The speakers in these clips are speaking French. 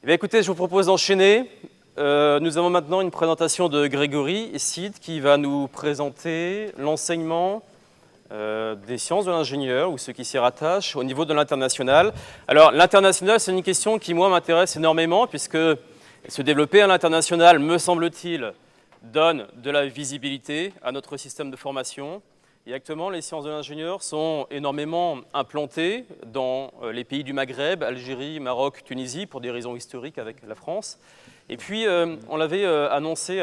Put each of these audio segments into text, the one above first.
Eh bien, écoutez, je vous propose d'enchaîner. Nous avons maintenant une présentation de Grégory Cid qui va nous présenter l'enseignement des sciences de l'ingénieur ou ceux qui s'y rattachent au niveau de l'international. Alors, l'international, c'est une question qui, moi, m'intéresse énormément puisque se développer à l'international, me semble-t-il, donne de la visibilité à notre système de formation. Et actuellement, les sciences de l'ingénieur sont énormément implantées dans les pays du Maghreb, Algérie, Maroc, Tunisie, pour des raisons historiques avec la France. Et puis, on l'avait annoncé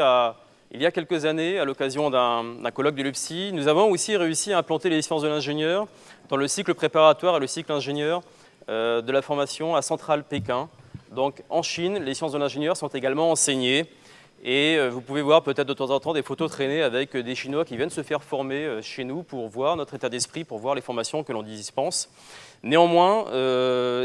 il y a quelques années, à l'occasion d'un colloque de l'UPSI, nous avons aussi réussi à implanter les sciences de l'ingénieur dans le cycle préparatoire et le cycle ingénieur de la formation à Centrale Pékin. Donc, en Chine, les sciences de l'ingénieur sont également enseignées. Et vous pouvez voir peut-être de temps en temps des photos traînées avec des Chinois qui viennent se faire former chez nous pour voir notre état d'esprit, pour voir les formations que l'on dispense. Néanmoins,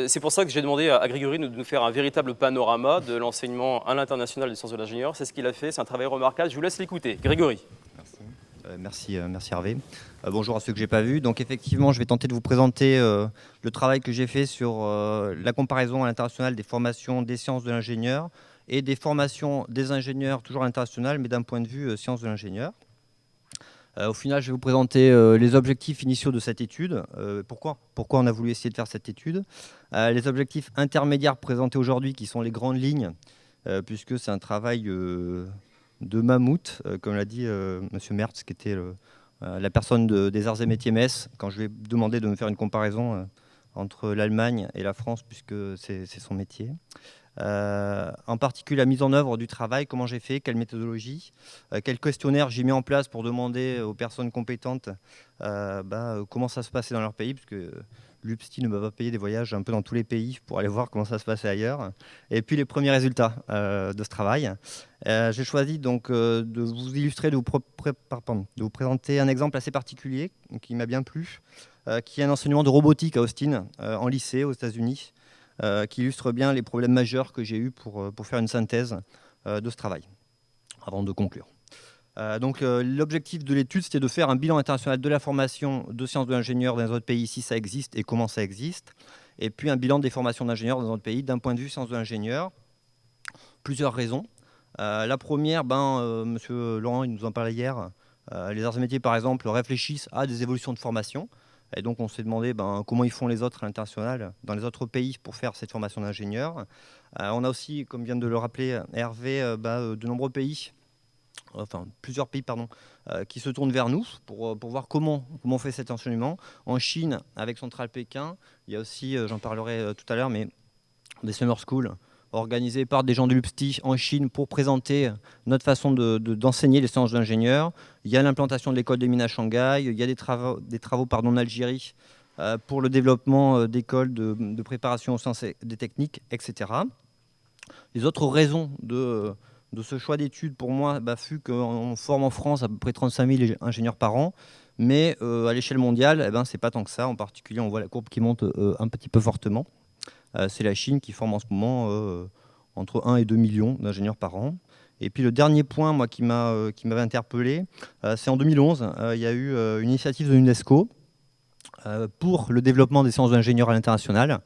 c'est pour ça que j'ai demandé à Grégory de nous faire un véritable panorama de l'enseignement à l'international des sciences de l'ingénieur. C'est ce qu'il a fait, c'est un travail remarquable. Je vous laisse l'écouter. Grégory. Merci Hervé. Bonjour à ceux que je n'ai pas vus. Donc effectivement, je vais tenter de vous présenter le travail que j'ai fait sur la comparaison à l'international des formations des sciences de l'ingénieur et des formations des ingénieurs, toujours à l'international, mais d'un point de vue sciences de l'ingénieur. Au final, je vais vous présenter les objectifs initiaux de cette étude. Pourquoi on a voulu essayer de faire cette étude. Les objectifs intermédiaires présentés aujourd'hui, qui sont les grandes lignes, puisque c'est un travail de mammouth, comme l'a dit M. Mertz, qui était la personne des arts et métiers Metz, quand je lui ai demandé de me faire une comparaison entre l'Allemagne et la France, puisque c'est son métier. En particulier la mise en œuvre du travail, comment j'ai fait, quelle méthodologie, quel questionnaire j'ai mis en place pour demander aux personnes compétentes comment ça se passait dans leur pays, puisque l'UPSI ne m'a pas payé des voyages un peu dans tous les pays pour aller voir comment ça se passait ailleurs. Et puis les premiers résultats de ce travail. J'ai choisi donc de vous illustrer, de vous présenter un exemple assez particulier qui m'a bien plu, qui est un enseignement de robotique à Austin, en lycée aux États-Unis, qui illustre bien les problèmes majeurs que j'ai eus pour faire une synthèse de ce travail, avant de conclure. L'objectif de l'étude, c'était de faire un bilan international de la formation de sciences de l'ingénieur dans les autres pays, si ça existe et comment ça existe, et puis un bilan des formations d'ingénieurs dans les autres pays d'un point de vue sciences de l'ingénieur. Plusieurs raisons. La première, Monsieur Laurent, il nous en parlait hier, les arts et métiers, par exemple, réfléchissent à des évolutions de formation. Et donc, on s'est demandé comment ils font les autres à l'international, dans les autres pays, pour faire cette formation d'ingénieur. On a aussi, comme vient de le rappeler Hervé, de nombreux pays, plusieurs pays, qui se tournent vers nous pour voir comment on fait cet enseignement. En Chine, avec Centrale Pékin, il y a aussi, j'en parlerai tout à l'heure, mais des summer schools organisés par des gens de l'UPSI en Chine pour présenter notre façon d'enseigner les sciences d'ingénieur. Il y a l'implantation de l'école des mines à Shanghai, il y a des travaux en Algérie pour le développement d'écoles de préparation aux sciences et des techniques, etc. Les autres raisons de ce choix d'études, pour moi, fut qu'on forme en France à peu près 35 000 ingénieurs par an, mais à l'échelle mondiale, c'est pas tant que ça. En particulier, on voit la courbe qui monte un petit peu fortement. C'est la Chine qui forme en ce moment entre 1 et 2 millions d'ingénieurs par an. Et puis le dernier point qui m'avait interpellé, c'est en 2011, il y a eu une initiative de l'UNESCO pour le développement des sciences d'ingénieurs à l'international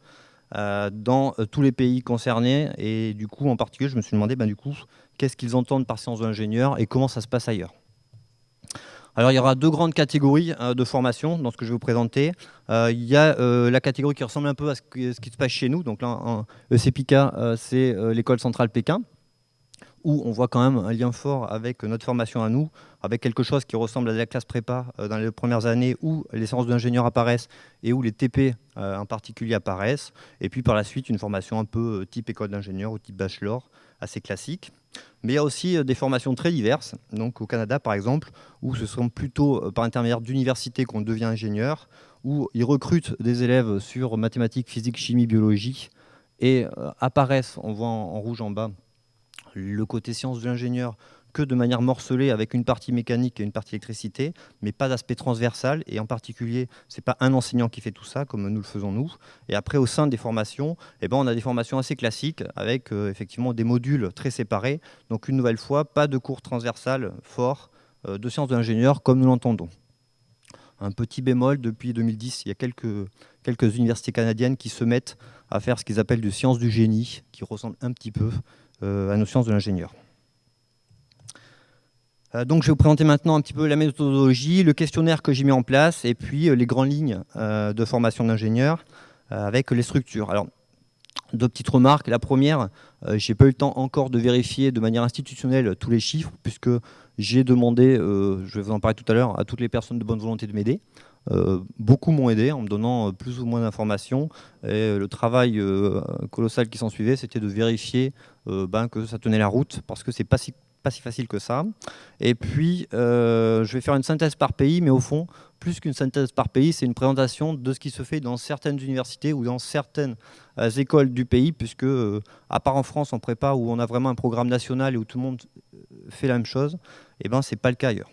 dans tous les pays concernés. Et du coup, en particulier, je me suis demandé qu'est-ce qu'ils entendent par sciences d'ingénieurs et comment ça se passe ailleurs. Alors, il y aura deux grandes catégories de formation dans ce que je vais vous présenter. Il y a la catégorie qui ressemble un peu à ce qui se passe chez nous. Donc là, en ECPICA, c'est l'école centrale Pékin, où on voit quand même un lien fort avec notre formation à nous, avec quelque chose qui ressemble à de la classe prépa dans les premières années où les séances d'ingénieurs apparaissent et où les TP en particulier apparaissent. Et puis par la suite, une formation un peu type école d'ingénieur ou type bachelor, assez classique. Mais il y a aussi des formations très diverses. Donc au Canada, par exemple, où ce sont plutôt par intermédiaire d'universités qu'on devient ingénieur, où ils recrutent des élèves sur mathématiques, physique, chimie, biologie, et apparaissent, on voit en rouge en bas, le côté sciences de l'ingénieur que de manière morcelée avec une partie mécanique et une partie électricité, mais pas d'aspect transversal. Et en particulier, ce n'est pas un enseignant qui fait tout ça, comme nous le faisons nous. Et après, au sein des formations, on a des formations assez classiques avec effectivement des modules très séparés. Donc une nouvelle fois, pas de cours transversal fort de sciences de l'ingénieur comme nous l'entendons. Un petit bémol, depuis 2010, il y a quelques universités canadiennes qui se mettent à faire ce qu'ils appellent des sciences du génie, qui ressemblent un petit peu à nos sciences de l'ingénieur. Donc je vais vous présenter maintenant un petit peu la méthodologie, le questionnaire que j'ai mis en place, et puis les grandes lignes de formation d'ingénieur avec les structures. Alors, deux petites remarques. La première, j'ai pas eu le temps encore de vérifier de manière institutionnelle tous les chiffres, puisque j'ai demandé, je vais vous en parler tout à l'heure, à toutes les personnes de bonne volonté de m'aider. Beaucoup m'ont aidé en me donnant plus ou moins d'informations. Et le travail colossal qui s'en suivait, c'était de vérifier que ça tenait la route, parce que c'est pas si facile que ça. Et puis, je vais faire une synthèse par pays, mais au fond, plus qu'une synthèse par pays, c'est une présentation de ce qui se fait dans certaines universités ou dans certaines écoles du pays, puisque, à part en France, en prépa, où on a vraiment un programme national et où tout le monde fait la même chose, et ben, c'est pas le cas ailleurs.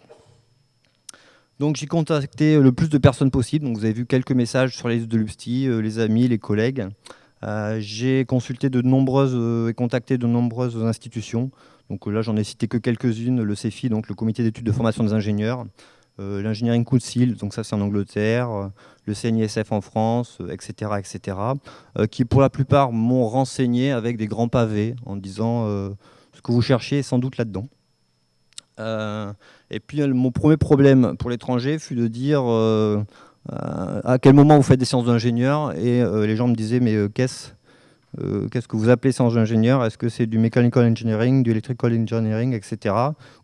Donc j'ai contacté le plus de personnes possible. Donc vous avez vu quelques messages sur les listes de l'UPSTI, les amis, les collègues. J'ai consulté de nombreuses et contacté de nombreuses institutions. Donc là j'en ai cité que quelques-unes, le CEFI, donc le Comité d'études de formation des ingénieurs, l'Engineering Council, donc ça c'est en Angleterre, le CNISF en France, etc., etc., qui pour la plupart m'ont renseigné avec des grands pavés en disant ce que vous cherchez est sans doute là-dedans. Et puis mon premier problème pour l'étranger fut de dire à quel moment vous faites des sciences d'ingénieur, et les gens me disaient mais qu'est-ce que vous appelez sciences d'ingénieur? Est-ce que c'est du mechanical engineering, du electrical engineering, etc.,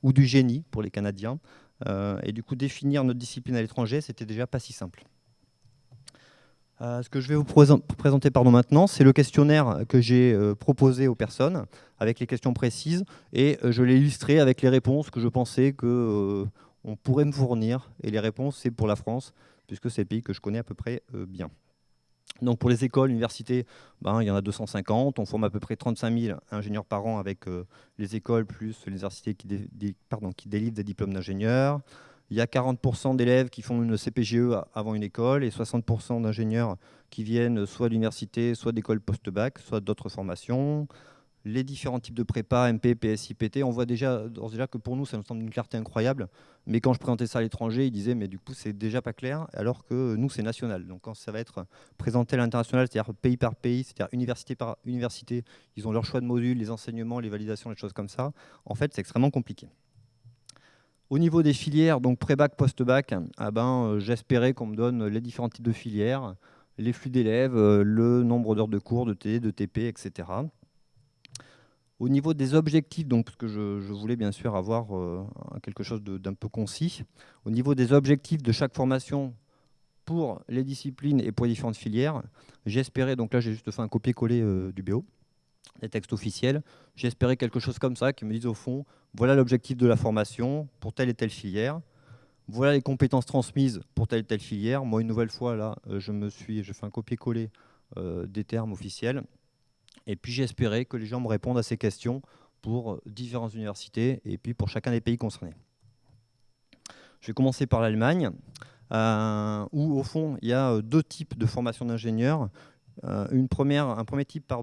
ou du génie pour les Canadiens? Et du coup définir notre discipline à l'étranger, c'était déjà pas si simple. Ce que je vais vous présenter maintenant, c'est le questionnaire que j'ai proposé aux personnes, avec les questions précises, et je l'ai illustré avec les réponses que je pensais qu'on pourrait me fournir. Et les réponses, c'est pour la France, puisque c'est le pays que je connais à peu près bien. Donc pour les écoles, universités, il y en a 250, on forme à peu près 35 000 ingénieurs par an avec les écoles, plus les universités qui délivrent des diplômes d'ingénieurs. Il y a 40% d'élèves qui font une CPGE avant une école et 60% d'ingénieurs qui viennent soit d'université, soit d'écoles post-bac, soit d'autres formations. Les différents types de prépa, MP, PSI, PT, on voit déjà que pour nous, ça nous semble d'une clarté incroyable. Mais quand je présentais ça à l'étranger, ils disaient, mais du coup, c'est déjà pas clair, alors que nous, c'est national. Donc quand ça va être présenté à l'international, c'est-à-dire pays par pays, c'est-à-dire université par université, ils ont leur choix de modules, les enseignements, les validations, les choses comme ça. En fait, c'est extrêmement compliqué. Au niveau des filières, donc pré-bac, post-bac, j'espérais qu'on me donne les différents types de filières, les flux d'élèves, le nombre d'heures de cours, de TD, de TP, etc. Au niveau des objectifs, donc, parce que je voulais bien sûr avoir quelque chose d'un peu concis, au niveau des objectifs de chaque formation pour les disciplines et pour les différentes filières, j'espérais, donc là j'ai juste fait un copier-coller du BO, des textes officiels, j'espérais quelque chose comme ça, qui me dise au fond, voilà l'objectif de la formation pour telle et telle filière, voilà les compétences transmises pour telle et telle filière. Moi, une nouvelle fois, là, je fais un copier-coller des termes officiels. Et puis j'espérais que les gens me répondent à ces questions pour différentes universités et puis pour chacun des pays concernés. Je vais commencer par l'Allemagne, où au fond il y a deux types de formation d'ingénieurs. Un premier type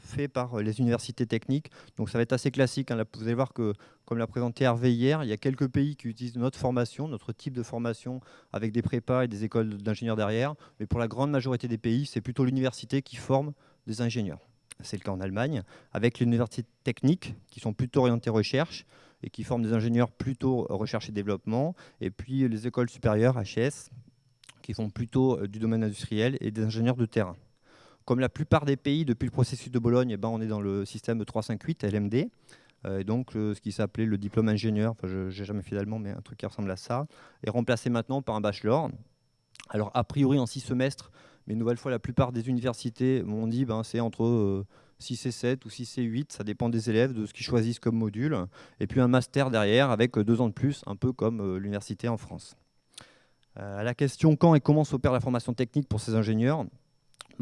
fait par les universités techniques, donc ça va être assez classique. Là, vous allez voir que, comme l'a présenté Hervé hier, il y a quelques pays qui utilisent notre formation, notre type de formation, avec des prépas et des écoles d'ingénieurs derrière, mais pour la grande majorité des pays, c'est plutôt l'université qui forme des ingénieurs. C'est le cas en Allemagne, avec les universités techniques qui sont plutôt orientées recherche et qui forment des ingénieurs plutôt recherche et développement, et puis les écoles supérieures, HES, qui font plutôt du domaine industriel et des ingénieurs de terrain. Comme la plupart des pays, depuis le processus de Bologne, on est dans le système de 358, LMD, et donc ce qui s'appelait le diplôme ingénieur, je n'ai jamais fait d'allemand, mais un truc qui ressemble à ça, est remplacé maintenant par un bachelor. Alors a priori en 6 semestres, mais une nouvelle fois la plupart des universités m'ont dit c'est entre 6 et 7 ou 6 et 8, ça dépend des élèves, de ce qu'ils choisissent comme module, et puis un master derrière avec 2 ans de plus, un peu comme l'université en France. À la question quand et comment s'opère la formation technique pour ces ingénieurs,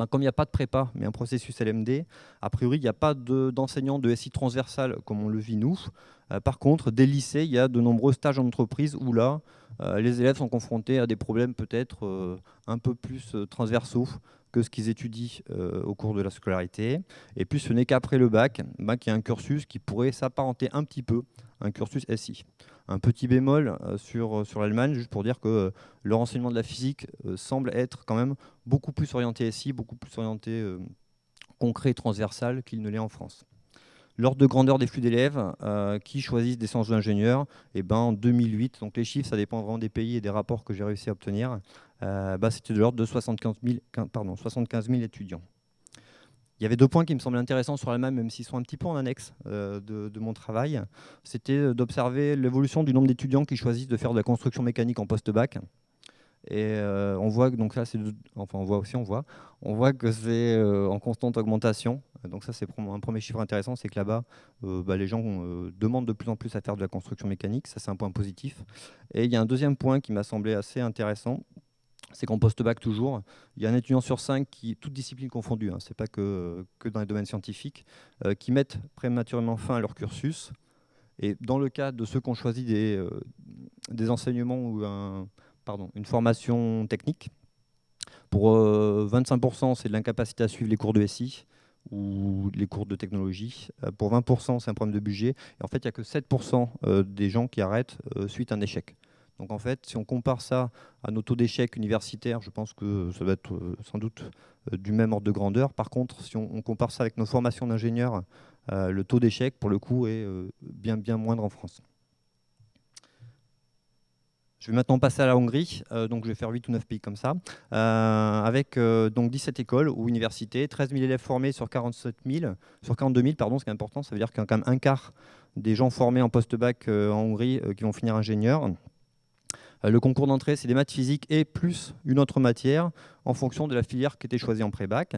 comme il n'y a pas de prépa, mais un processus LMD, a priori, il n'y a pas d'enseignants de SI transversal comme on le vit nous. Par contre, dès le lycée, il y a de nombreux stages en entreprise où là, les élèves sont confrontés à des problèmes peut-être un peu plus transversaux que ce qu'ils étudient au cours de la scolarité. Et puis, ce n'est qu'après le bac qu'il y a un cursus qui pourrait s'apparenter un petit peu un cursus SI. Un petit bémol sur l'Allemagne, juste pour dire que leur enseignement de la physique semble être quand même beaucoup plus orienté SI, beaucoup plus orienté concret et transversal qu'il ne l'est en France. L'ordre de grandeur des flux d'élèves qui choisissent des sciences de l'ingénieur, en 2008, donc les chiffres, ça dépend vraiment des pays et des rapports que j'ai réussi à obtenir, c'était de l'ordre de 75 000 étudiants. Il y avait deux points qui me semblaient intéressants sur l'Allemagne, même s'ils sont un petit peu en annexe de mon travail. C'était d'observer l'évolution du nombre d'étudiants qui choisissent de faire de la construction mécanique en post-bac. Et on voit que donc là, on voit que c'est en constante augmentation. Donc ça, c'est un premier chiffre intéressant, c'est que là-bas, les gens demandent de plus en plus à faire de la construction mécanique. Ça, c'est un point positif. Et il y a un deuxième point qui m'a semblé assez intéressant, c'est qu'en post-bac toujours, il y a un étudiant sur 5 qui, toutes disciplines confondues, c'est pas que dans les domaines scientifiques, qui mettent prématurément fin à leur cursus. Et dans le cas de ceux qui ont choisi des enseignements ou une formation technique, pour 25%, c'est de l'incapacité à suivre les cours de SI ou les cours de technologie. Pour 20%, c'est un problème de budget. Et en fait, il n'y a que 7% des gens qui arrêtent suite à un échec. Donc en fait, si on compare ça à nos taux d'échec universitaires, je pense que ça va être sans doute du même ordre de grandeur. Par contre, si on compare ça avec nos formations d'ingénieurs, le taux d'échec, pour le coup, est bien moindre en France. Je vais maintenant passer à la Hongrie, donc je vais faire 8 ou 9 pays comme ça, avec donc 17 écoles ou universités, 13 000 élèves formés sur 42 000, pardon, ce qui est important, ça veut dire qu'il y a quand même un quart des gens formés en post-bac en Hongrie qui vont finir ingénieurs. Le concours d'entrée, c'est des maths physiques et plus une autre matière en fonction de la filière qui était choisie en pré-bac.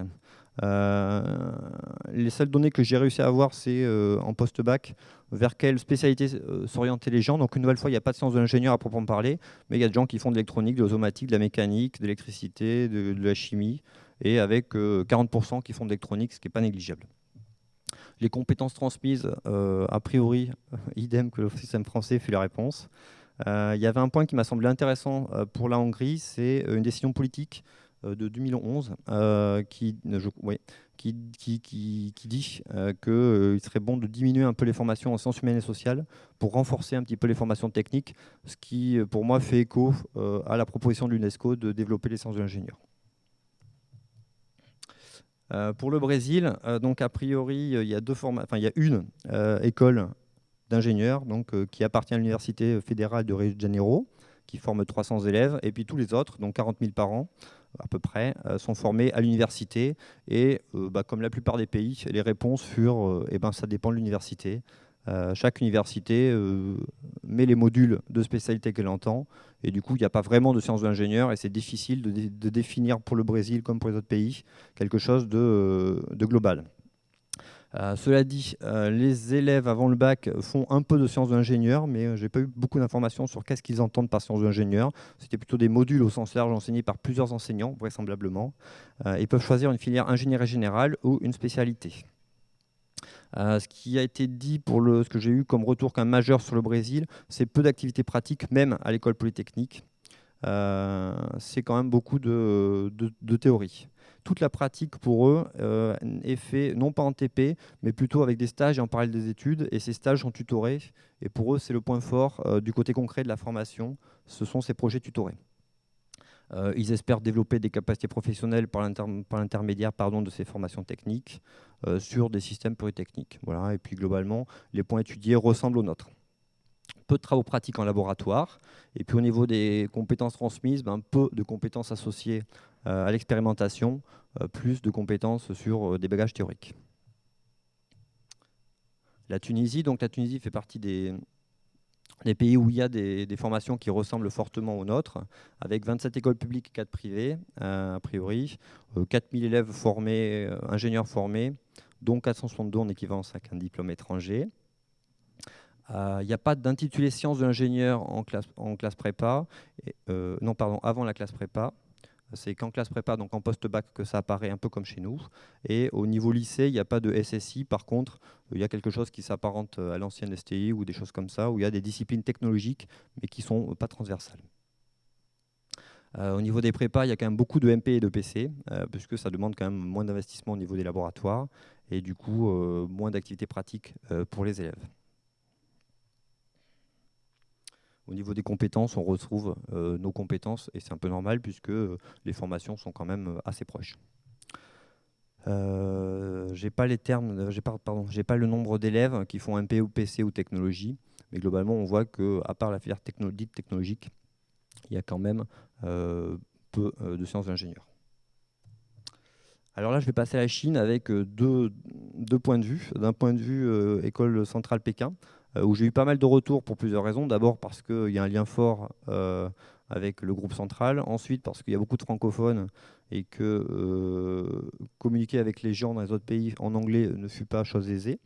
Les seules données que j'ai réussi à avoir, c'est en post-bac, vers quelle spécialité s'orientaient les gens. Donc une nouvelle fois, il n'y a pas de sciences de l'ingénieur à proprement parler, mais il y a des gens qui font de l'électronique, de l'automatique, de la mécanique, de l'électricité, de la chimie, et avec 40% qui font de l'électronique, ce qui n'est pas négligeable. Les compétences transmises, a priori, idem que le système français fait la réponse. Il y avait un point qui m'a semblé intéressant pour la Hongrie, c'est une décision politique de 2011 qui dit qu'il serait bon de diminuer un peu les formations en sciences humaines et sociales pour renforcer un petit peu les formations techniques, ce qui, pour moi, fait écho à la proposition de l'UNESCO de développer les sciences de l'ingénieur. Pour le Brésil, donc a priori, il y a une école d'ingénieurs qui appartient à l'Université fédérale de Rio de Janeiro, qui forme 300 élèves, et puis tous les autres, donc 40 000 par an à peu près, sont formés à l'université. Et comme la plupart des pays, les réponses furent ça dépend de l'université. Chaque université met les modules de spécialité qu'elle entend, et du coup, il n'y a pas vraiment de sciences d'ingénieur, et c'est difficile de définir pour le Brésil, comme pour les autres pays, quelque chose de global. Cela dit, les élèves avant le bac font un peu de sciences d'ingénieur, mais je n'ai pas eu beaucoup d'informations sur qu'est-ce qu'ils entendent par sciences d'ingénieur. C'était plutôt des modules au sens large enseignés par plusieurs enseignants, vraisemblablement. Ils peuvent choisir une filière ingénierie générale ou une spécialité. Ce qui a été dit pour ce que j'ai eu comme retour qu'un majeur sur le Brésil, c'est peu d'activités pratiques, même à l'école polytechnique. C'est quand même beaucoup de théorie. Toute la pratique pour eux est faite non pas en TP, mais plutôt avec des stages et en parallèle des études. Et ces stages sont tutorés. Et pour eux, c'est le point fort du côté concret de la formation. Ce sont ces projets tutorés. Ils espèrent développer des capacités professionnelles par l'intermédiaire de ces formations techniques sur des systèmes polytechniques. Voilà. Et puis globalement, les points étudiés ressemblent aux nôtres. Peu de travaux pratiques en laboratoire, et puis au niveau des compétences transmises, peu de compétences associées à l'expérimentation, plus de compétences sur des bagages théoriques. La Tunisie fait partie des pays où il y a des formations qui ressemblent fortement aux nôtres, avec 27 écoles publiques et 4 privées, a priori, 4000 élèves formés, ingénieurs formés, dont 462 en équivalence avec un diplôme étranger. Il n'y a pas d'intitulé sciences de l'ingénieur en classe prépa, avant la classe prépa. C'est qu'en classe prépa, donc en post-bac, que ça apparaît un peu comme chez nous. Et au niveau lycée, il n'y a pas de SSI. Par contre, il y a quelque chose qui s'apparente à l'ancienne STI ou des choses comme ça, où il y a des disciplines technologiques, mais qui ne sont pas transversales. Au niveau des prépas, il y a quand même beaucoup de MP et de PC, puisque ça demande quand même moins d'investissement au niveau des laboratoires, et du coup, moins d'activités pratiques pour les élèves. Au niveau des compétences, on retrouve nos compétences, et c'est un peu normal puisque les formations sont quand même assez proches. J'ai pas les termes, j'ai pas le nombre d'élèves qui font MP ou PC ou technologie, mais globalement, on voit que à part la filière dite technologique, il y a quand même peu de sciences d'ingénieurs. Alors là, je vais passer à la Chine avec deux points de vue. D'un point de vue école centrale Pékin, où j'ai eu pas mal de retours pour plusieurs raisons. D'abord parce qu'il y a un lien fort avec le groupe central. Ensuite parce qu'il y a beaucoup de francophones et que communiquer avec les gens dans les autres pays en anglais ne fut pas chose aisée.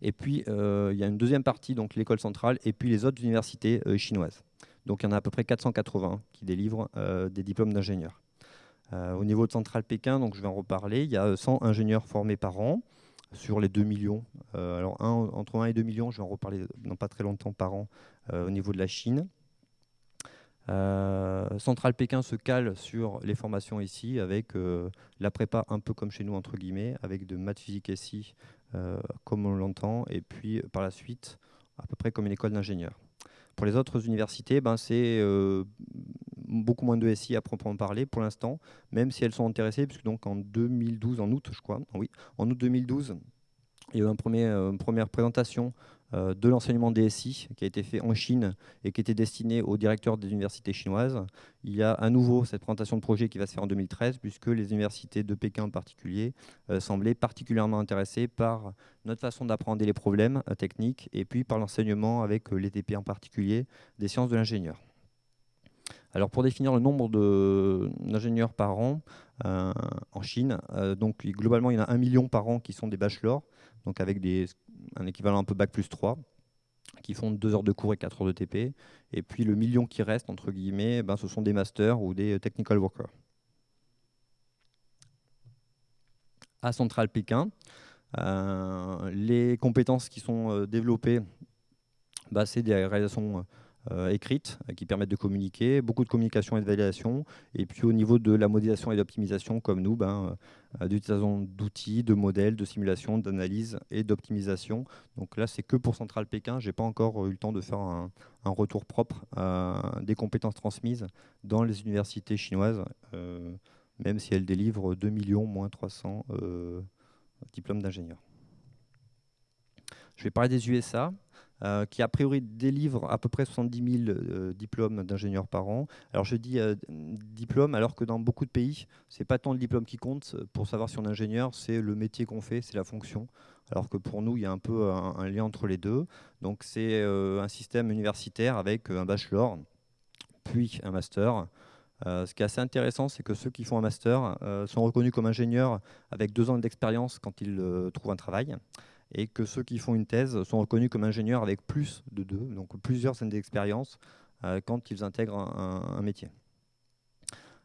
Et puis, il y a une deuxième partie, donc l'école centrale, et puis les autres universités chinoises. Donc il y en a à peu près 480 qui délivrent des diplômes d'ingénieurs. Au niveau de Centrale Pékin, donc je vais en reparler, il y a 100 ingénieurs formés par an sur les 2 millions. Alors entre 1 et 2 millions, je vais en reparler dans pas très longtemps par an au niveau de la Chine. Centrale Pékin se cale sur les formations ici avec la prépa un peu comme chez nous entre guillemets, avec de maths physique SI comme on l'entend, et puis par la suite à peu près comme une école d'ingénieurs. Pour les autres universités, c'est beaucoup moins de SI à proprement parler pour l'instant, même si elles sont intéressées, puisque donc en 2012, en août je crois, oui, en août 2012, il y a eu une première présentation de l'enseignement des SI qui a été fait en Chine et qui était destiné aux directeurs des universités chinoises. Il y a à nouveau cette présentation de projet qui va se faire en 2013, puisque les universités de Pékin en particulier semblaient particulièrement intéressées par notre façon d'apprendre les problèmes techniques et puis par l'enseignement avec les TP en particulier des sciences de l'ingénieur. Alors pour définir le nombre d'ingénieurs par an en Chine, donc globalement il y en a 1 million par an qui sont des bachelors, donc avec un équivalent un peu bac plus 3, qui font 2 heures de cours et 4 heures de TP. Et puis le million qui reste, entre guillemets, ce sont des masters ou des technical workers. À Centrale Pékin, les compétences qui sont développées, c'est des réalisations écrites qui permettent de communiquer, beaucoup de communication et de validation, et puis au niveau de la modélisation et d'optimisation, comme nous, d'utilisation d'outils, de modèles, de simulation, d'analyse et d'optimisation. Donc là, c'est que pour Centrale Pékin. J'ai pas encore eu le temps de faire un retour propre des compétences transmises dans les universités chinoises, même si elles délivrent 2 millions moins 300 diplômes d'ingénieurs. Je vais parler des USA, qui a priori délivrent à peu près 70 000 diplômes d'ingénieurs par an. Alors je dis diplôme, alors que dans beaucoup de pays, c'est pas tant le diplôme qui compte pour savoir si on est ingénieur, c'est le métier qu'on fait, c'est la fonction. Alors que pour nous, il y a un peu un lien entre les deux. Donc c'est un système universitaire avec un bachelor, puis un master. Ce qui est assez intéressant, c'est que ceux qui font un master sont reconnus comme ingénieurs avec 2 ans d'expérience quand ils trouvent un travail, et que ceux qui font une thèse sont reconnus comme ingénieurs avec plus de 2, donc plusieurs années d'expérience quand ils intègrent un métier.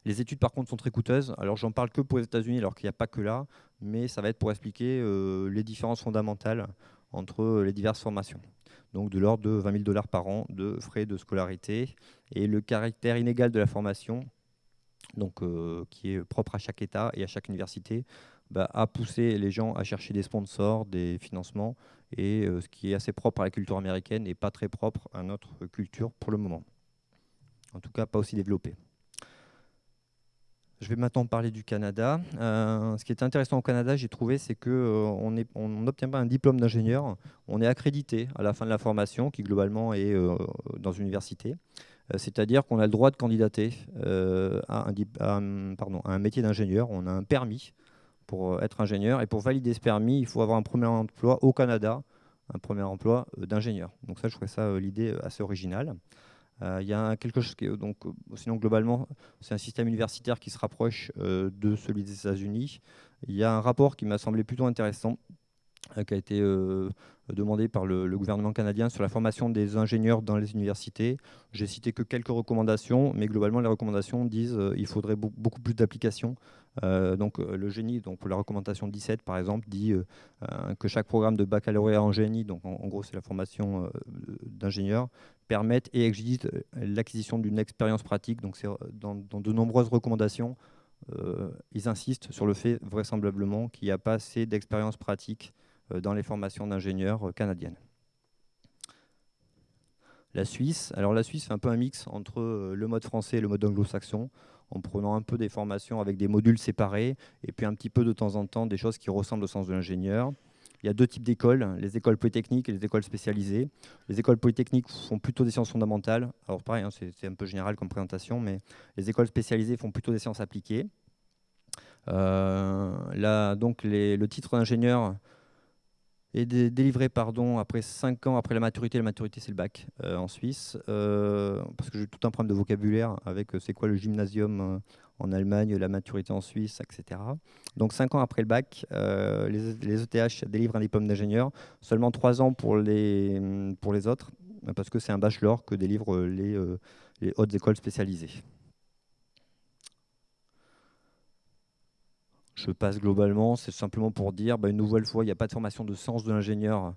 Les études par contre sont très coûteuses, alors j'en parle que pour les États-Unis alors qu'il n'y a pas que là, mais ça va être pour expliquer les différences fondamentales entre les diverses formations. Donc de l'ordre de 20 000 $ par an de frais de scolarité, et le caractère inégal de la formation, donc, qui est propre à chaque État et à chaque université, a poussé les gens à chercher des sponsors, des financements, et ce qui est assez propre à la culture américaine et pas très propre à notre culture pour le moment. En tout cas, pas aussi développée. Je vais maintenant parler du Canada. Ce qui est intéressant au Canada, j'ai trouvé, c'est qu'on n'obtient pas un diplôme d'ingénieur, on est accrédité à la fin de la formation, qui globalement est dans une université. C'est-à-dire qu'on a le droit de candidater à un métier d'ingénieur. On a un permis pour être ingénieur, et pour valider ce permis, il faut avoir un premier emploi au Canada, un premier emploi d'ingénieur. Donc ça, je trouvais ça l'idée assez originale. Il y a quelque chose sinon globalement, c'est un système universitaire qui se rapproche de celui des États-Unis. Il y a un rapport qui m'a semblé plutôt intéressant, qui a été demandé par le gouvernement canadien sur la formation des ingénieurs dans les universités. J'ai cité que quelques recommandations, mais globalement les recommandations disent qu'il faudrait beaucoup plus d'applications. Le génie, donc la recommandation 17 par exemple, dit que chaque programme de baccalauréat en génie, donc en gros c'est la formation d'ingénieur, permette et exige l'acquisition d'une expérience pratique. Donc c'est dans de nombreuses recommandations, ils insistent sur le fait vraisemblablement qu'il n'y a pas assez d'expérience pratique dans les formations d'ingénieurs canadiennes. La Suisse, alors la Suisse fait un peu un mix entre le mode français et le mode anglo-saxon, en prenant un peu des formations avec des modules séparés, et puis un petit peu de temps en temps des choses qui ressemblent au sens de l'ingénieur. Il y a deux types d'écoles, les écoles polytechniques et les écoles spécialisées. Les écoles polytechniques font plutôt des sciences fondamentales. Alors pareil, hein, c'est un peu général comme présentation, mais les écoles spécialisées font plutôt des sciences appliquées. Là, donc le titre d'ingénieur est délivré après 5 ans après la maturité. La maturité, c'est le bac en Suisse. Parce que j'ai tout un problème de vocabulaire avec c'est quoi le gymnasium en Allemagne, la maturité en Suisse, etc. Donc 5 ans après le bac, les ETH délivrent un diplôme d'ingénieur. Seulement 3 ans pour les autres, parce que c'est un bachelor que délivrent les hautes écoles spécialisées. Je passe globalement, c'est simplement pour dire, une nouvelle fois, il n'y a pas de formation de sens de l'ingénieur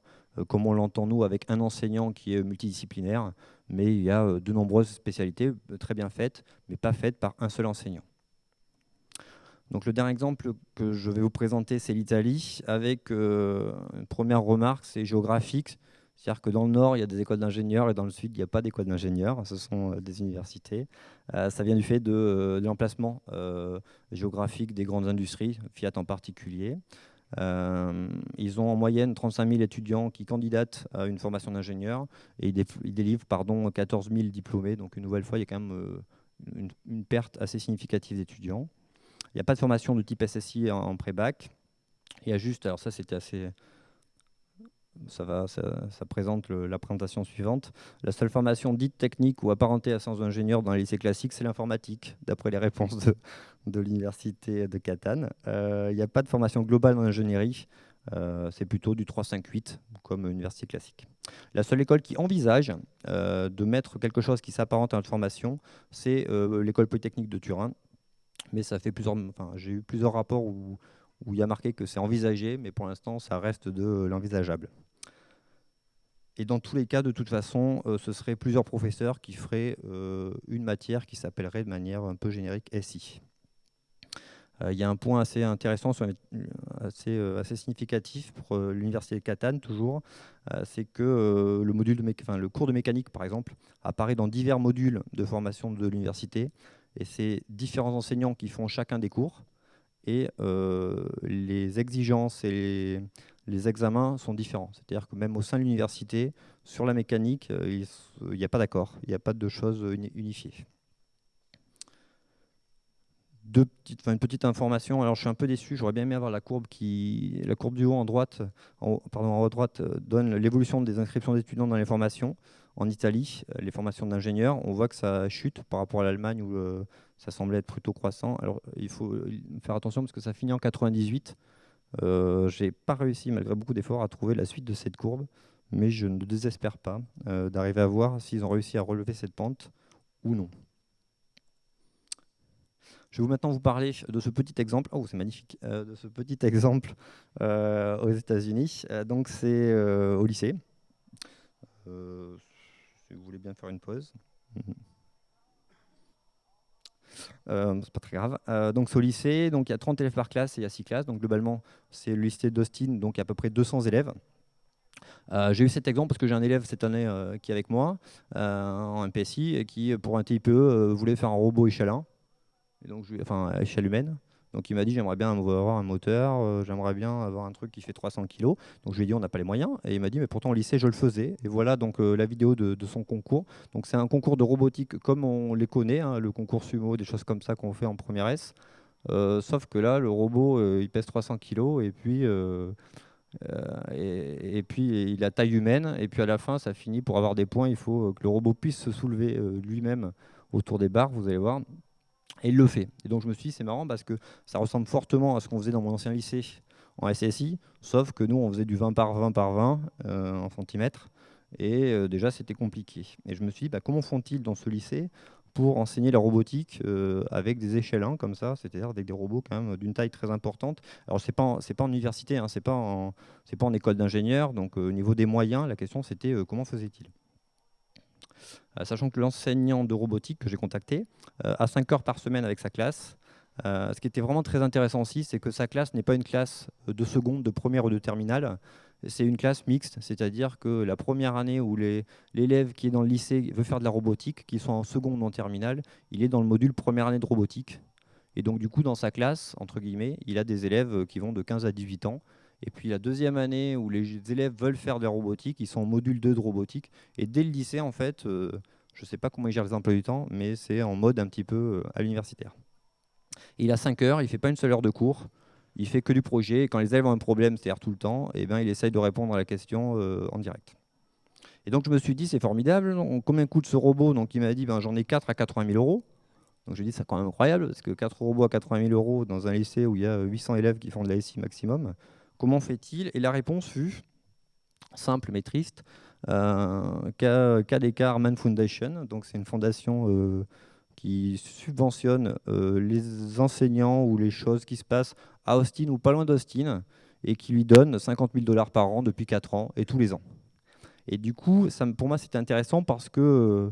comme on l'entend nous, avec un enseignant qui est multidisciplinaire, mais il y a de nombreuses spécialités très bien faites, mais pas faites par un seul enseignant. Donc le dernier exemple que je vais vous présenter, c'est l'Italie, avec une première remarque, c'est géographique. C'est-à-dire que dans le nord, il y a des écoles d'ingénieurs et dans le sud, il n'y a pas d'écoles d'ingénieurs. Ce sont des universités. Ça vient du fait de l'emplacement géographique des grandes industries, Fiat en particulier. Ils ont en moyenne 35 000 étudiants qui candidatent à une formation d'ingénieur et ils délivrent 14 000 diplômés. Donc une nouvelle fois, il y a quand même une perte assez significative d'étudiants. Il n'y a pas de formation de type SSI en pré-bac. Il y a juste, alors ça c'était assez... Ça présente la présentation suivante. La seule formation dite technique ou apparentée à sciences d'ingénieur dans les lycées classiques, c'est l'informatique, d'après les réponses de l'université de Catane. Il n'y a pas de formation globale en ingénierie, c'est plutôt du 3-5-8 comme université classique. La seule école qui envisage de mettre quelque chose qui s'apparente à notre formation, c'est l'école polytechnique de Turin. Mais ça fait j'ai eu plusieurs rapports où il y a marqué que c'est envisagé, mais pour l'instant, ça reste de l'envisageable. Et dans tous les cas, de toute façon, ce serait plusieurs professeurs qui feraient une matière qui s'appellerait de manière un peu générique SI. Il y a un point assez intéressant, assez significatif pour l'université de Catane, toujours, c'est que le cours de mécanique, par exemple, apparaît dans divers modules de formation de l'université, et c'est différents enseignants qui font chacun des cours, et les exigences et les examens sont différents. C'est-à-dire que même au sein de l'université, sur la mécanique, il n'y a pas d'accord, il n'y a pas de choses unifiées. Une petite information, alors je suis un peu déçu, j'aurais bien aimé avoir la courbe du haut en haut à droite donne l'évolution des inscriptions d'étudiants dans les formations. En Italie, les formations d'ingénieurs, on voit que ça chute par rapport à l'Allemagne où ça semblait être plutôt croissant. Alors il faut faire attention parce que ça finit en 98. J'ai pas réussi, malgré beaucoup d'efforts, à trouver la suite de cette courbe, mais je ne désespère pas d'arriver à voir s'ils ont réussi à relever cette pente ou non. Je vais maintenant vous parler de ce petit exemple, oh c'est magnifique, de ce petit exemple aux États-Unis. Donc c'est au lycée. Si vous voulez bien faire une pause. C'est pas très grave. Donc c'est au lycée, donc il y a 30 élèves par classe et il y a 6 classes. Donc globalement, c'est le lycée d'Austin, donc il y a à peu près 200 élèves. J'ai eu cet exemple parce que j'ai un élève cette année qui est avec moi en MPSI et qui, pour un TIPE, voulait faire un robot échelle 1. Et donc, à échelle humaine. Donc il m'a dit j'aimerais bien avoir un moteur, j'aimerais bien avoir un truc qui fait 300 kg. Donc je lui ai dit on n'a pas les moyens. Et il m'a dit mais pourtant au lycée je le faisais. Et voilà donc la vidéo de son concours. Donc c'est un concours de robotique comme on les connaît, hein, le concours sumo, des choses comme ça qu'on fait en première S. Sauf que là le robot il pèse 300 kg et puis il a taille humaine. Et puis à la fin ça finit pour avoir des points. Il faut que le robot puisse se soulever lui-même autour des barres, vous allez voir. Et il le fait. Et donc je me suis dit, c'est marrant parce que ça ressemble fortement à ce qu'on faisait dans mon ancien lycée en SSI, sauf que nous, on faisait du 20 par 20 par 20 en centimètres. Et déjà, c'était compliqué. Et je me suis dit, comment font-ils dans ce lycée pour enseigner la robotique avec des échelles 1 comme ça, c'est-à-dire avec des robots quand même d'une taille très importante. Alors, c'est pas en université, hein, c'est pas en école d'ingénieur. Donc, au niveau des moyens, la question, c'était comment faisait-il ? Sachant que l'enseignant de robotique que j'ai contacté a 5 heures par semaine avec sa classe. Ce qui était vraiment très intéressant aussi, c'est que sa classe n'est pas une classe de seconde, de première ou de terminale. c'est une classe mixte, c'est-à-dire que la première année où l'élève qui est dans le lycée veut faire de la robotique, qui soit en seconde ou en terminale, il est dans le module première année de robotique. Et donc du coup, dans sa classe, entre guillemets, il a des élèves qui vont de 15 à 18 ans. Et puis la deuxième année où les élèves veulent faire de la robotique, ils sont en module 2 de robotique. Et dès le lycée, en fait, je ne sais pas comment ils gèrent les emplois du temps, mais c'est en mode un petit peu à l'universitaire. Il a 5 heures, il ne fait pas une seule heure de cours, il fait que du projet. Et quand les élèves ont un problème, c'est-à-dire tout le temps, eh ben, il essaye de répondre à la question en direct. Et donc je me suis dit, c'est formidable, combien coûte ce robot? Donc il m'a dit, ben, j'en ai 4 à 80 000 euros. Donc je dis, c'est quand même incroyable, parce que 4 robots à 80 000 euros dans un lycée où il y a 800 élèves qui font de la SI maximum, comment fait-il? Et la réponse fut simple mais triste. KDK Man Foundation, donc c'est une fondation qui subventionne les enseignants ou les choses qui se passent à Austin ou pas loin d'Austin et qui lui donne 50 000 dollars par an depuis 4 ans et tous les ans. Et du coup, pour moi, c'était intéressant parce que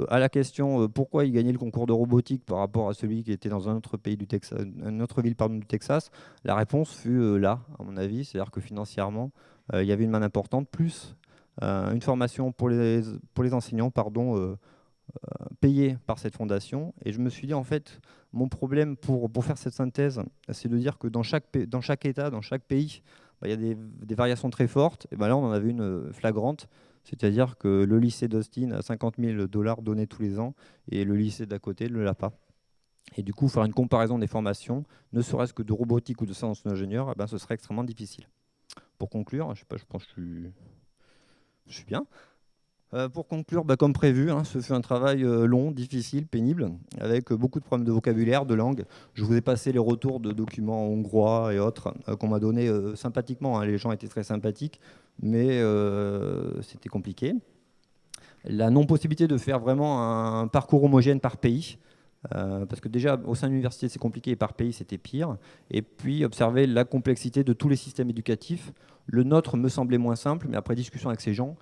à la question pourquoi il gagnait le concours de robotique par rapport à celui qui était dans un autre pays du Texas, une autre ville du Texas, la réponse fut là, à mon avis, c'est-à-dire que financièrement, il y avait une manne importante, plus une formation pour les enseignants, pardon, payée par cette fondation. Et je me suis dit, en fait, mon problème pour faire cette synthèse, c'est de dire que dans chaque État, dans chaque pays, bah, il y a des variations très fortes. Et ben là, on en avait une flagrante. C'est-à-dire que le lycée d'Austin a 50 000 dollars donnés tous les ans et le lycée d'à côté ne l'a pas. Et du coup, faire une comparaison des formations, ne serait-ce que de robotique ou de sciences d'ingénieur, eh ben, ce serait extrêmement difficile. Pour conclure, je sais pas, je pense que je suis bien. Pour conclure, bah, comme prévu, hein, ce fut un travail long, difficile, pénible, avec beaucoup de problèmes de vocabulaire, de langue. Je vous ai passé les retours de documents hongrois et autres qu'on m'a donnés sympathiquement, hein. Les gens étaient très sympathiques, mais c'était compliqué. La non-possibilité de faire vraiment un parcours homogène par pays, parce que déjà au sein de l'université c'est compliqué et par pays c'était pire. Et puis observer la complexité de tous les systèmes éducatifs. Le nôtre me semblait moins simple, mais après discussion avec ces gens,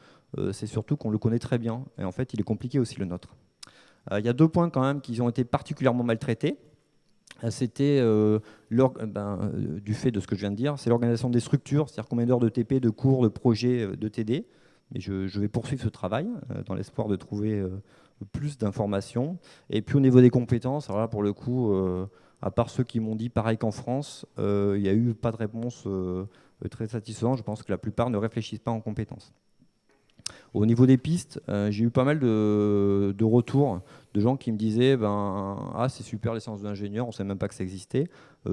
c'est surtout qu'on le connaît très bien. Et en fait il est compliqué aussi le nôtre. Il y a 2 points quand même qui ont été particulièrement maltraités. C'était du fait de ce que je viens de dire, c'est l'organisation des structures, c'est-à-dire combien d'heures de TP, de cours, de projets, de TD. Mais je vais poursuivre ce travail dans l'espoir de trouver plus d'informations. Et puis au niveau des compétences, alors là pour le coup, à part ceux qui m'ont dit pareil qu'en France, il n'y a eu pas de réponse très satisfaisante. Je pense que la plupart ne réfléchissent pas en compétences. Au niveau des pistes, j'ai eu pas mal de retours de gens qui me disaient ah, c'est super les sciences d'ingénieur, on ne savait même pas que ça existait.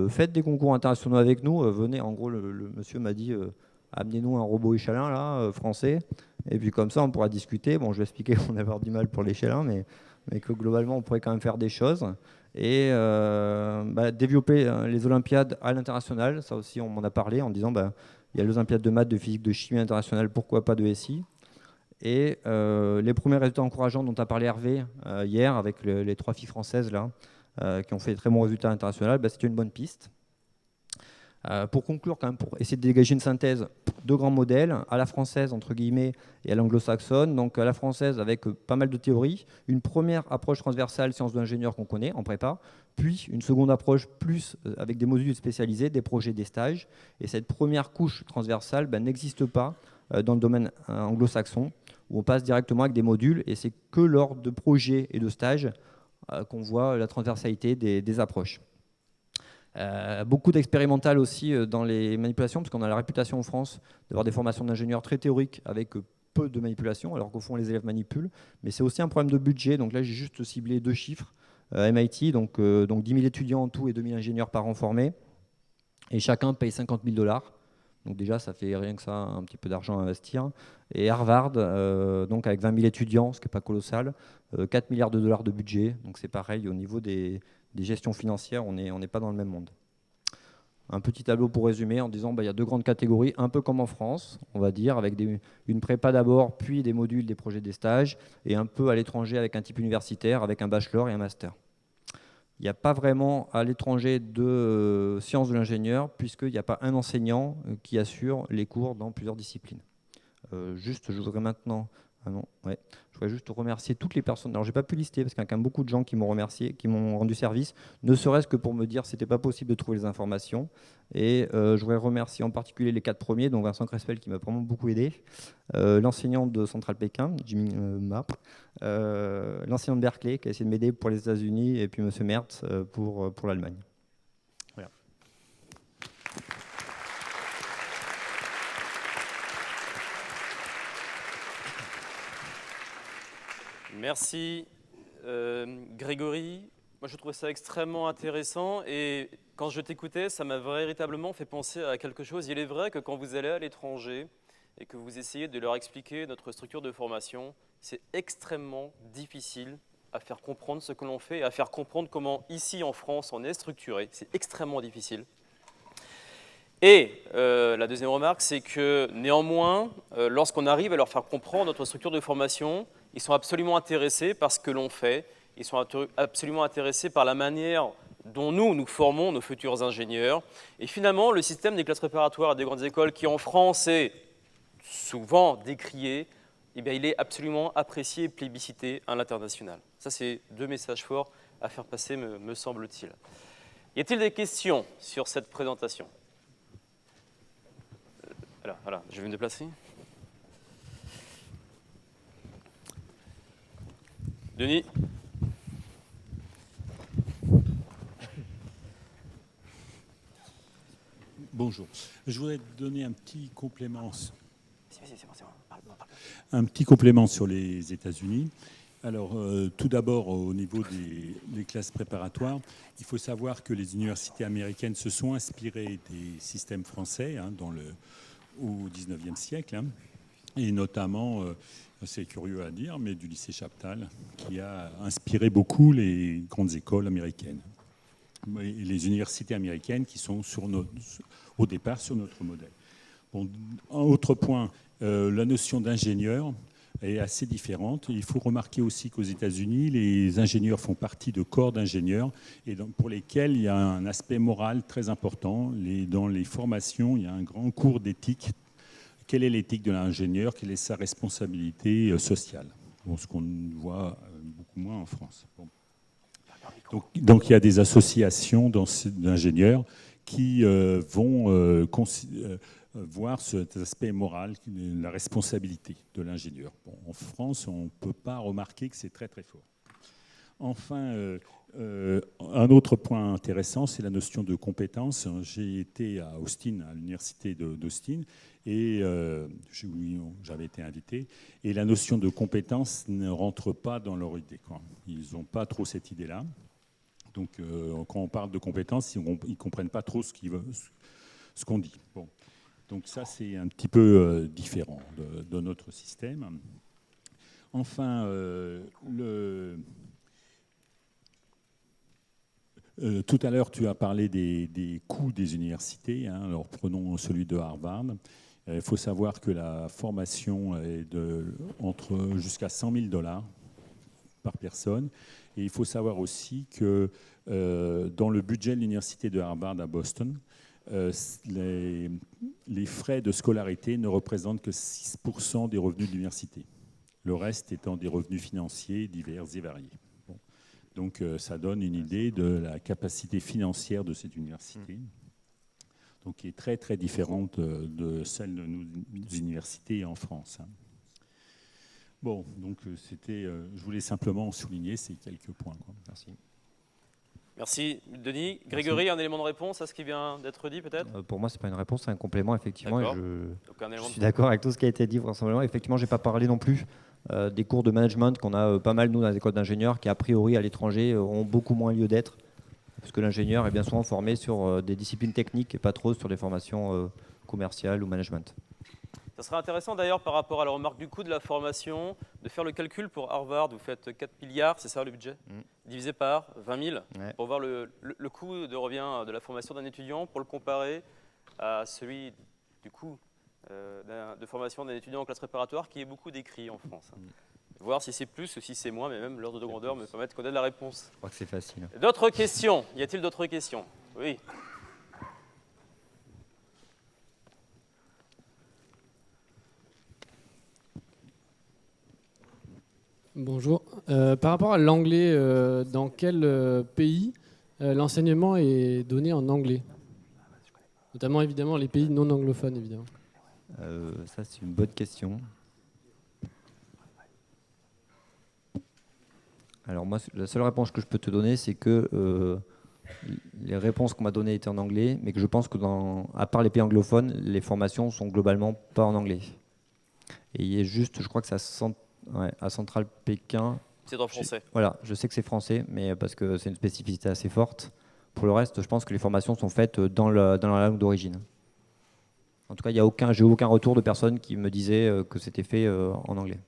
Faites des concours internationaux avec nous. Venez, en gros, le monsieur m'a dit amenez-nous un robot échelin là, français, et puis comme ça on pourra discuter. Bon, je vais expliquer qu'on va avoir du mal pour l'échelin, mais que globalement on pourrait quand même faire des choses. Et développer les Olympiades à l'international, ça aussi on m'en a parlé en disant il y a les Olympiades de maths, de physique, de chimie internationale, pourquoi pas de SI. Et les premiers résultats encourageants dont a parlé Hervé hier avec les 3 filles françaises là, qui ont fait de très bons résultats internationaux, c'est une bonne piste. Pour conclure, quand même, pour essayer de dégager une synthèse, 2 grands modèles, à la française entre guillemets et à l'anglo-saxonne. Donc à la française avec pas mal de théories, une première approche transversale sciences de l'ingénieur qu'on connaît en prépa, puis une seconde approche plus avec des modules spécialisés, des projets, des stages. Et cette première couche transversale n'existe pas dans le domaine anglo-saxon, où on passe directement avec des modules, et c'est que lors de projets et de stages qu'on voit la transversalité des approches. Beaucoup d'expérimental aussi dans les manipulations, parce qu'on a la réputation en France d'avoir des formations d'ingénieurs très théoriques avec peu de manipulation, alors qu'au fond les élèves manipulent. Mais c'est aussi un problème de budget. Donc là j'ai juste ciblé 2 chiffres. MIT, donc 10 000 étudiants en tout et 2 000 ingénieurs par an formés. Et chacun paye 50 000 dollars. Donc déjà, ça fait rien que ça, un petit peu d'argent à investir. Et Harvard, donc avec 20 000 étudiants, ce qui n'est pas colossal, 4 milliards de dollars de budget. Donc c'est pareil, au niveau des gestions financières, on n'est pas dans le même monde. Un petit tableau pour résumer en disant il y a 2 grandes catégories, un peu comme en France, on va dire, avec une prépa d'abord, puis des modules, des projets, des stages, et un peu à l'étranger avec un type universitaire, avec un bachelor et un master. Il n'y a pas vraiment à l'étranger de sciences de l'ingénieur, puisqu'il n'y a pas un enseignant qui assure les cours dans plusieurs disciplines. Juste, je voudrais maintenant Ah non, ouais. Je voudrais juste remercier toutes les personnes. Alors, j'ai pas pu lister parce qu'il y a quand même beaucoup de gens qui m'ont remercié, qui m'ont rendu service, ne serait-ce que pour me dire que c'était pas possible de trouver les informations. Et je voudrais remercier en particulier les 4 premiers, dont Vincent Crespel qui m'a vraiment beaucoup aidé, l'enseignant de Central Pékin, Jimmy Ma, l'enseignant de Berkeley qui a essayé de m'aider pour les États-Unis, et puis Monsieur Mertz pour l'Allemagne. Voilà. Merci Grégory. Moi je trouvais ça extrêmement intéressant et quand je t'écoutais, ça m'a véritablement fait penser à quelque chose. Il est vrai que quand vous allez à l'étranger et que vous essayez de leur expliquer notre structure de formation, c'est extrêmement difficile à faire comprendre ce que l'on fait et à faire comprendre comment ici en France on est structuré. C'est extrêmement difficile. Et la deuxième remarque, c'est que néanmoins, lorsqu'on arrive à leur faire comprendre notre structure de formation, ils sont absolument intéressés par ce que l'on fait, ils sont absolument intéressés par la manière dont nous formons nos futurs ingénieurs. Et finalement, le système des classes préparatoires et des grandes écoles, qui en France est souvent décrié, eh bien, il est absolument apprécié et plébiscité à l'international. Ça, c'est 2 messages forts à faire passer, me semble-t-il. Y a-t-il des questions sur cette présentation ? Voilà, je vais me déplacer. Denis ? Bonjour. Je voudrais donner un petit complément. C'est bon. Un petit complément sur les États-Unis. Alors, tout d'abord, au niveau des classes préparatoires, il faut savoir que les universités américaines se sont inspirées des systèmes français au XIXe siècle, et notamment, c'est curieux à dire, mais du lycée Chaptal, qui a inspiré beaucoup les grandes écoles américaines. Et les universités américaines qui sont au départ sur notre modèle. Bon, un autre point, la notion d'ingénieur est assez différente. Il faut remarquer aussi qu'aux États-Unis, les ingénieurs font partie de corps d'ingénieurs et pour lesquels il y a un aspect moral très important. Dans les formations, il y a un grand cours d'éthique. Quelle est l'éthique de l'ingénieur? Quelle est sa responsabilité sociale? Bon, ce qu'on voit beaucoup moins en France. Bon. Donc il y a des associations d'ingénieurs qui vont voir cet aspect moral, la responsabilité de l'ingénieur. Bon, en France, on ne peut pas remarquer que c'est très très fort. Enfin, un autre point intéressant, c'est la notion de compétence. J'ai été à Austin, à l'université d'Austin, et j'avais été invité. Et la notion de compétence ne rentre pas dans leur idée, quoi. Ils n'ont pas trop cette idée-là. Donc, quand on parle de compétences, ils ne comprennent pas trop ce qu'on dit. Bon. Donc ça, c'est un petit peu différent de notre système. Enfin, tout à l'heure, tu as parlé des coûts des universités. Alors, prenons celui de Harvard. Il faut savoir que la formation est entre jusqu'à $100 000 par personne. Et il faut savoir aussi que dans le budget de l'université de Harvard à Boston, les frais de scolarité ne représentent que 6% des revenus de l'université. Le reste étant des revenus financiers divers et variés. Bon. Donc ça donne une idée de la capacité financière de cette université, donc qui est très très différente de celle de nos universités en France. Bon, donc je voulais simplement souligner ces quelques points. Merci. Merci Denis. Grégory, merci. Un élément de réponse à ce qui vient d'être dit peut-être? Pour moi, ce n'est pas une réponse, c'est un complément, effectivement. Et je suis d'accord avec tout ce qui a été dit vraisemblablement. Effectivement, je n'ai pas parlé non plus des cours de management qu'on a pas mal, nous, dans les écoles d'ingénieurs, qui, a priori, à l'étranger, ont beaucoup moins lieu d'être, parce que l'ingénieur est bien souvent formé sur des disciplines techniques et pas trop sur des formations commerciales ou management. Ça serait intéressant d'ailleurs par rapport à la remarque du coût de la formation, de faire le calcul pour Harvard. Vous faites 4 milliards, c'est ça le budget, divisé par 20 000, pour voir le coût de revient de la formation d'un étudiant, pour le comparer à celui du coût de formation d'un étudiant en classe préparatoire qui est beaucoup décrit en France. Voir si c'est plus ou si c'est moins, mais même l'ordre de grandeur me permet de connaître la réponse. Je crois que c'est facile. D'autres questions? Y a-t-il d'autres questions? Oui. Bonjour. Par rapport à l'anglais, dans quel pays l'enseignement est donné en anglais? Notamment, évidemment, les pays non anglophones, évidemment. Ça, c'est une bonne question. Alors moi, la seule réponse que je peux te donner, c'est que les réponses qu'on m'a données étaient en anglais, mais que je pense que à part les pays anglophones, les formations sont globalement pas en anglais. Et il y a juste, je crois que c'est à Centrale Pékin. C'est en français. Voilà, je sais que c'est français, mais parce que c'est une spécificité assez forte. Pour le reste, je pense que les formations sont faites dans la langue d'origine. En tout cas, j'ai aucun retour de personnes qui me disaient que c'était fait en anglais.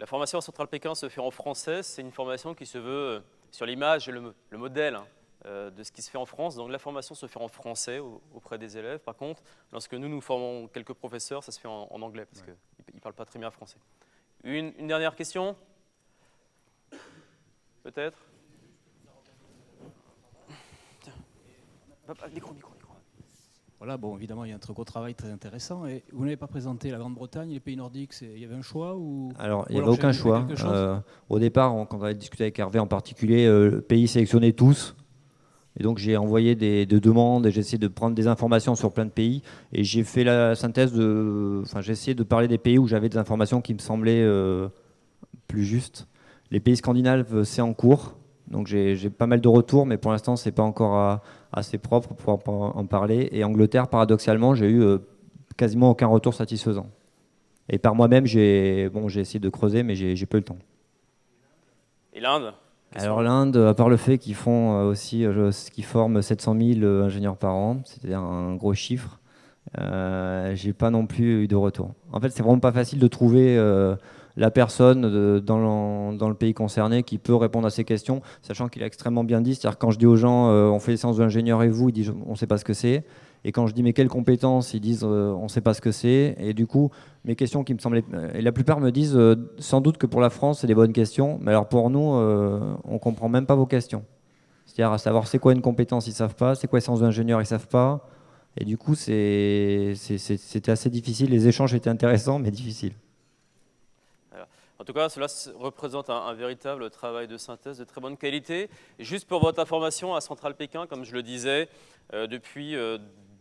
La formation à Centrale Pékin se fait en français. C'est une formation qui se veut sur l'image et le modèle de ce qui se fait en France. Donc la formation se fait en français auprès des élèves. Par contre, lorsque nous formons quelques professeurs, ça se fait en anglais parce qu'ils ne parlent pas très bien français. Une dernière question? Peut-être? Micro. Voilà, bon, évidemment, il y a un très gros travail très intéressant. Et vous n'avez pas présenté la Grande-Bretagne, les pays nordiques, il y avait un choix ou... Alors, il n'y ou avait alors aucun j'ai loupé choix. quelque chose Au départ, quand on avait discuté avec Hervé en particulier, pays sélectionnés tous. Et donc, j'ai envoyé des demandes et j'ai essayé de prendre des informations sur plein de pays. Et j'ai fait la synthèse j'ai essayé de parler des pays où j'avais des informations qui me semblaient plus justes. Les pays scandinaves, c'est en cours. Donc, j'ai pas mal de retours, mais pour l'instant, c'est pas encore assez propre pour pouvoir en parler. Et Angleterre, paradoxalement, j'ai eu quasiment aucun retour satisfaisant. Et par moi-même, j'ai essayé de creuser, mais j'ai pas eu le temps. Et l'Inde? Alors l'Inde, à part le fait qu'ils font qu'ils forment 700 000 ingénieurs par an, c'est-à-dire un gros chiffre, j'ai pas non plus eu de retour. En fait, c'est vraiment pas facile de trouver la personne dans le pays concerné qui peut répondre à ces questions, sachant qu'il a extrêmement bien dit. C'est-à-dire quand je dis aux gens, on fait les séances d'ingénieur et vous, ils disent on sait pas ce que c'est. Et quand je dis mais quelles compétences, ils disent on sait pas ce que c'est. Et du coup, mes questions qui me semblaient, et la plupart me disent sans doute que pour la France c'est des bonnes questions, mais alors pour nous, on comprend même pas vos questions. C'est-à-dire à savoir c'est quoi une compétence, ils savent pas. C'est quoi les séances d'ingénieur, ils savent pas. Et du coup, c'était assez difficile. Les échanges étaient intéressants, mais difficiles. Voilà. En tout cas, cela représente un véritable travail de synthèse de très bonne qualité. Et juste pour votre information, à Centrale Pékin, comme je le disais, depuis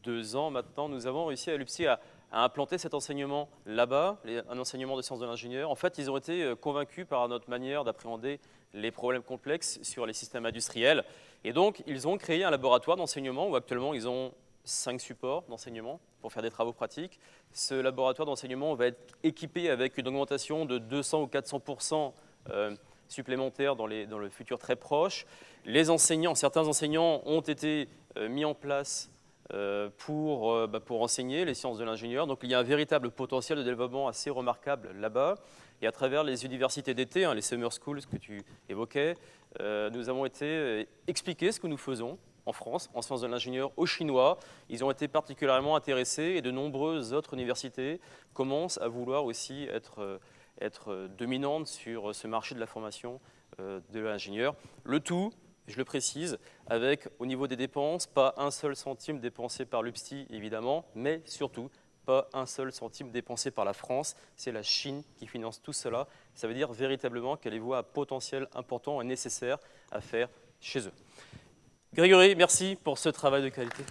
2 ans maintenant, nous avons réussi à l'UPSI à implanter cet enseignement là-bas, un enseignement de sciences de l'ingénieur. En fait, ils ont été convaincus par notre manière d'appréhender les problèmes complexes sur les systèmes industriels. Et donc, ils ont créé un laboratoire d'enseignement où actuellement, ils ont 5 supports d'enseignement pour faire des travaux pratiques. Ce laboratoire d'enseignement va être équipé avec une augmentation de 200 ou 400% supplémentaires dans le futur très proche. Certains enseignants ont été mis en place pour enseigner les sciences de l'ingénieur. Donc il y a un véritable potentiel de développement assez remarquable là-bas. Et à travers les universités d'été, les summer schools que tu évoquais, nous avons été expliquer ce que nous faisons en France, en sciences de l'ingénieur, aux Chinois. Ils ont été particulièrement intéressés et de nombreuses autres universités commencent à vouloir aussi être dominantes sur ce marché de la formation de l'ingénieur. Le tout, je le précise, avec au niveau des dépenses, pas un seul centime dépensé par l'UPSI évidemment, mais surtout pas un seul centime dépensé par la France. C'est la Chine qui finance tout cela. Ça veut dire véritablement qu'elle y voit un potentiel important et nécessaire à faire chez eux. Grégory, merci pour ce travail de qualité.